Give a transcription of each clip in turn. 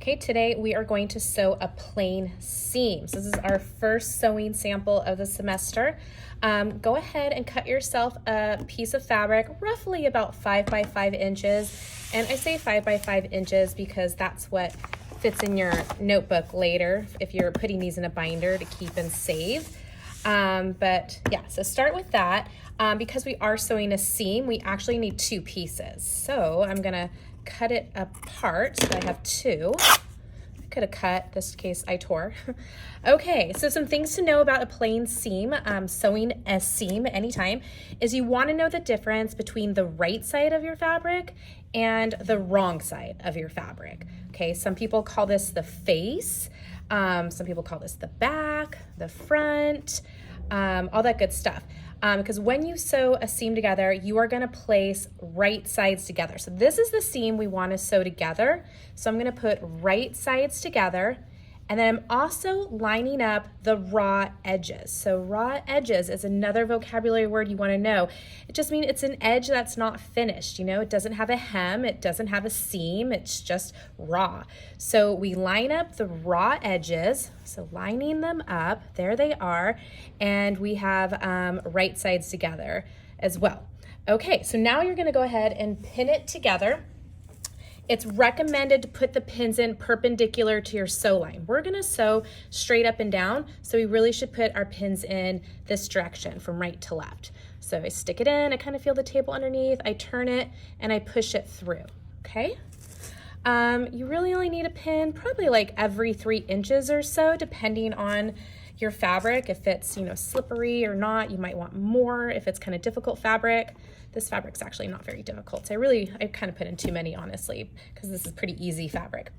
Okay, today we are going to sew a plain seam. So this is our first sewing sample of the semester. Go ahead and cut yourself a piece of fabric, roughly about 5 by 5 inches. And I say 5 by 5 inches because that's what fits in your notebook later if you're putting these in a binder to keep and save. But yeah, so start with that. Because we are sewing a seam, we actually need 2 pieces. So I'm gonna cut it apart so I have 2. I could have cut, this case I tore. Okay, so some things to know about a plain seam, sewing a seam anytime, is you want to know the difference between the right side of your fabric and the wrong side of your fabric. Okay, some people call this the face, some people call this the back, the front, all that good stuff. Because when you sew a seam together, you are going to place right sides together. So this is the seam we want to sew together. So I'm going to put right sides together. And then I'm also lining up the raw edges. So raw edges is another vocabulary word you want to know. It just means it's an edge that's not finished. You know, it doesn't have a hem, it doesn't have a seam, it's just raw. So we line up the raw edges. So lining them up, there they are. And we have right sides together as well. Okay, so now you're going to go ahead and pin it together. It's recommended to put the pins in perpendicular to your sew line. We're gonna sew straight up and down, so we really should put our pins in this direction from right to left. So I stick it in, I kind of feel the table underneath, I turn it, and I push it through, okay? You really only need a pin probably like every 3 inches or so, depending on your fabric. If it's, you know, slippery or not, you might want more. If it's kind of difficult fabric, this fabric's actually not very difficult. So I kind of put in too many, honestly, because this is pretty easy fabric.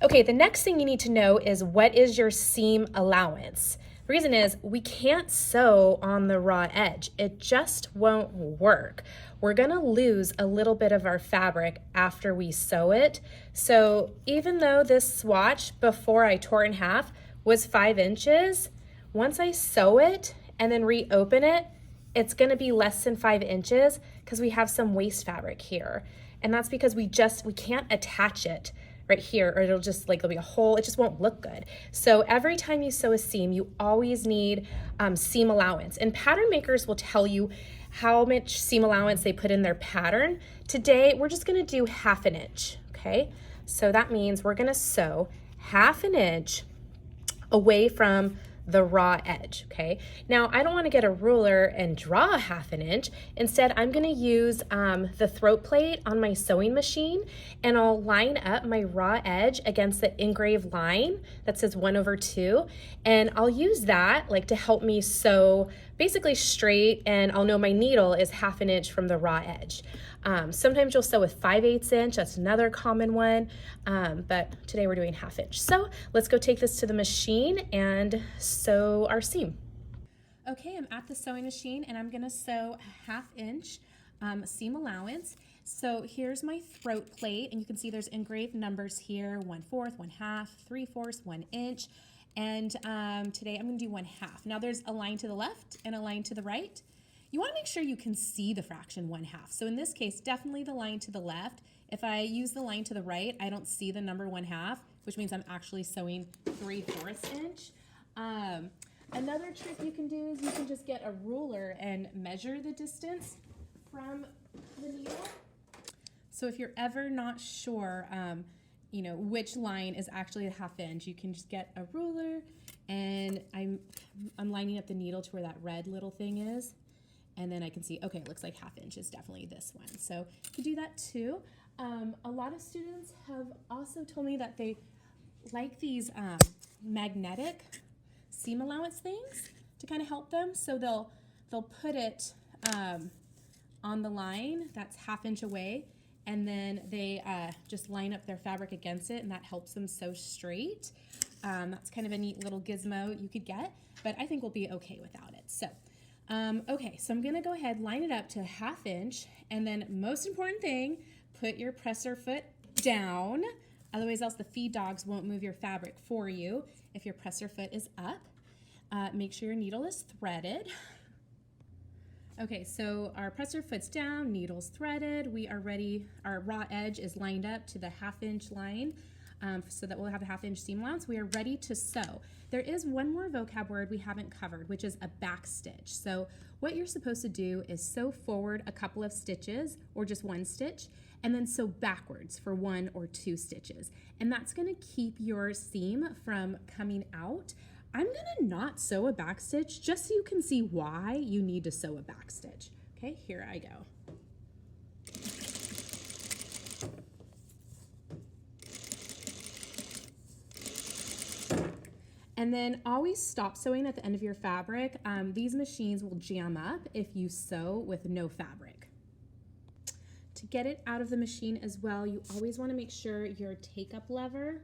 Okay, the next thing you need to know is what is your seam allowance? The reason is we can't sew on the raw edge. It just won't work. We're gonna lose a little bit of our fabric after we sew it. So even though this swatch before I tore in half was 5 inches, once I sew it and then reopen it, it's gonna be less than 5 inches because we have some waste fabric here. And that's because we can't attach it right here, or it'll just like, there'll be a hole, it just won't look good. So every time you sew a seam, you always need seam allowance. And pattern makers will tell you how much seam allowance they put in their pattern. Today, we're just gonna do 1/2 inch, okay? So that means we're gonna sew 1/2 inch away from the raw edge, okay? Now, I don't wanna get a ruler and draw 1/2 inch. Instead, I'm gonna use the throat plate on my sewing machine, and I'll line up my raw edge against the engraved line that says 1/2, and I'll use that like to help me sew basically straight, and I'll know my needle is 1/2 inch from the raw edge. Sometimes you'll sew with 5/8 inch, that's another common one, but today we're doing 1/2 inch. So let's go take this to the machine and sew our seam. Okay, I'm at the sewing machine and I'm gonna sew a 1/2 inch seam allowance. So here's my throat plate, and you can see there's engraved numbers here, 1/4, 1/2, 3/4, 1 inch. And today I'm gonna do 1/2. Now there's a line to the left and a line to the right. You wanna make sure you can see the fraction 1/2. So in this case, definitely the line to the left. If I use the line to the right, I don't see the number 1/2, which means I'm actually sewing 3/4 inch. Another trick you can do is you can just get a ruler and measure the distance from the needle. So if you're ever not sure, you know, which line is actually a 1/2 inch, you can just get a ruler, and I'm lining up the needle to where that red little thing is, and then I can see, okay, it looks like 1/2 inch is definitely this one. So you can do that too. A lot of students have also told me that they like these magnetic seam allowance things to kind of help them. So they'll put it on the line that's 1/2 inch away, and then they just line up their fabric against it, and that helps them sew straight. That's kind of a neat little gizmo you could get, but I think we'll be okay without it. So, okay, so I'm gonna go ahead, line it up to 1/2 inch, and then most important thing, put your presser foot down. Otherwise else the feed dogs won't move your fabric for you if your presser foot is up. Make sure your needle is threaded. Okay, so our presser foot's down, needle's threaded, we are ready, our raw edge is lined up to the 1/2 inch line. so that we'll have a 1/2 inch seam allowance. We are ready to sew. There is one more vocab word we haven't covered, which is a backstitch. So what you're supposed to do is sew forward a couple of stitches or just one stitch, and then sew backwards for 1 or 2 stitches. And that's gonna keep your seam from coming out. I'm gonna not sew a backstitch just so you can see why you need to sew a backstitch. Okay, here I go. And then always stop sewing at the end of your fabric. These machines will jam up if you sew with no fabric. To get it out of the machine as well, you always want to make sure your take-up lever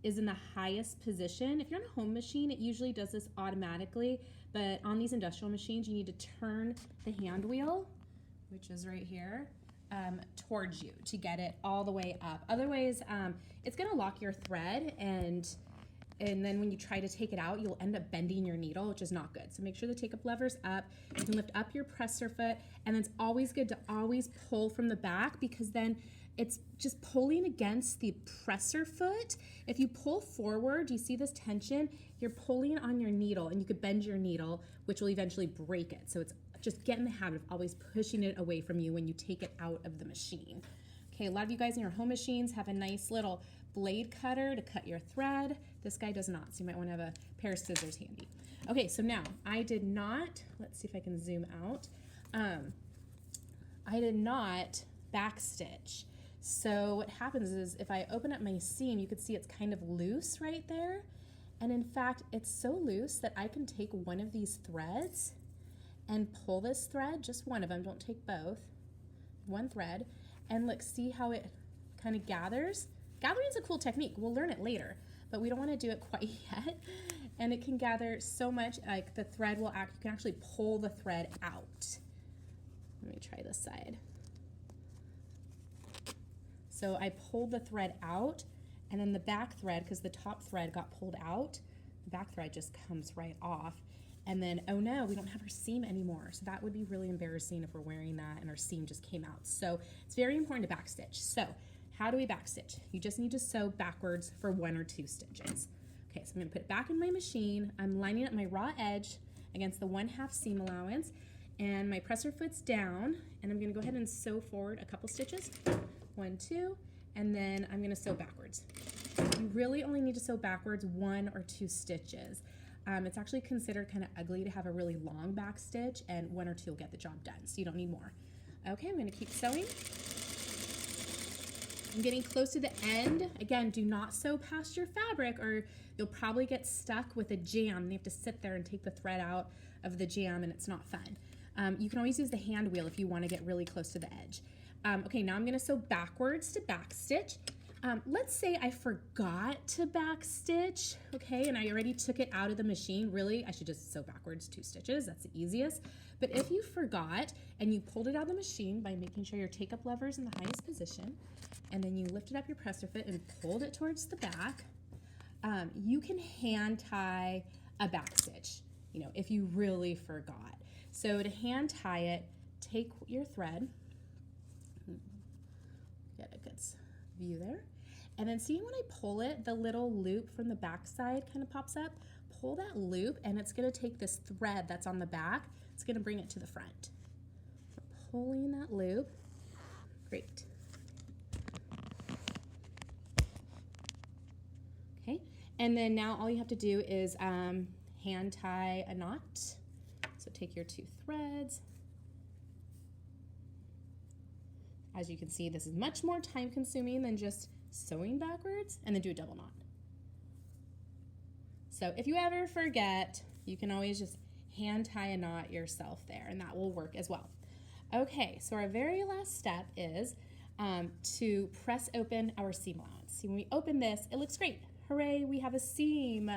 is in the highest position. If you're on a home machine, it usually does this automatically, but on these industrial machines, you need to turn the hand wheel, which is right here, towards you to get it all the way up. Otherwise, it's gonna lock your thread, and then when you try to take it out, you'll end up bending your needle, which is not good. So make sure the take-up lever's up. You can lift up your presser foot, and it's always good to always pull from the back, because then it's just pulling against the presser foot. If you pull forward, do you see this tension? You're pulling on your needle, and you could bend your needle, which will eventually break it. So it's just get in the habit of always pushing it away from you when you take it out of the machine. Okay, a lot of you guys in your home machines have a nice little blade cutter to cut your thread. This guy does not, so you might want to have a pair of scissors handy. Okay, so now I did not, let's see if I can zoom out. I did not backstitch. So what happens is if I open up my seam, you can see it's kind of loose right there. And in fact, it's so loose that I can take one of these threads and pull this thread, just one of them, don't take both, one thread, and look, see how it kind of gathers? Gathering is a cool technique. We'll learn it later, but we don't want to do it quite yet. And it can gather so much, like the thread will you can actually pull the thread out. Let me try this side. So I pulled the thread out, and then the back thread, because the top thread got pulled out, the back thread just comes right off. And then, oh no, we don't have our seam anymore. So that would be really embarrassing if we're wearing that and our seam just came out. So it's very important to backstitch. So how do we backstitch? You just need to sew backwards for 1 or 2 stitches. Okay, so I'm gonna put it back in my machine. I'm lining up my raw edge against the 1/2 seam allowance, and my presser foot's down, and I'm gonna go ahead and sew forward a couple stitches. 1, 2, and then I'm gonna sew backwards. You really only need to sew backwards 1 or 2 stitches. It's actually considered kind of ugly to have a really long back stitch, and 1 or 2 will get the job done, so you don't need more. Okay, I'm gonna keep sewing. I'm getting close to the end. Again, do not sew past your fabric or you'll probably get stuck with a jam. You have to sit there and take the thread out of the jam, and it's not fun. You can always use the hand wheel if you want to get really close to the edge. Okay, now I'm gonna sew backwards to backstitch. Let's say I forgot to backstitch, okay, and I already took it out of the machine. Really, I should just sew backwards 2 stitches. That's the easiest. But if you forgot and you pulled it out of the machine by making sure your take-up lever is in the highest position, and then you lifted up your presser foot and pulled it towards the back, you can hand tie a backstitch, you know, if you really forgot. So to hand tie it, take your thread, get a good view there. And then see when I pull it, the little loop from the back side kind of pops up. Pull that loop, and it's gonna take this thread that's on the back, it's gonna bring it to the front. So pulling that loop, great. Okay, and then now all you have to do is hand tie a knot. So take your 2 threads. As you can see, this is much more time consuming than just sewing backwards, and then do a double knot. So if you ever forget, you can always just hand tie a knot yourself there, and that will work as well. Okay, so our very last step is to press open our seam allowance. See, when we open this, it looks great. Hooray, we have a seam.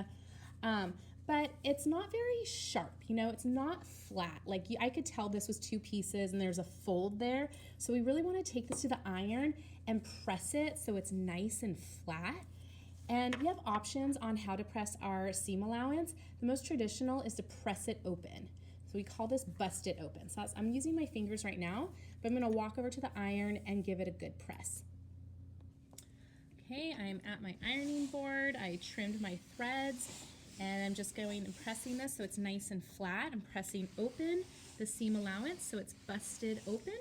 But it's not very sharp, you know, it's not flat. Like I could tell this was 2 pieces and there's a fold there. So we really want to take this to the iron and press it so it's nice and flat. And we have options on how to press our seam allowance. The most traditional is to press it open. So we call this bust it open. So I'm using my fingers right now, but I'm gonna walk over to the iron and give it a good press. Okay, I'm at my ironing board. I trimmed my threads and I'm just going and pressing this so it's nice and flat. I'm pressing open the seam allowance so it's busted open.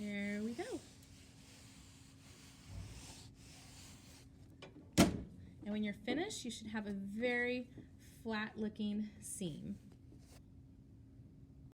There we go. And when you're finished, you should have a very flat looking seam.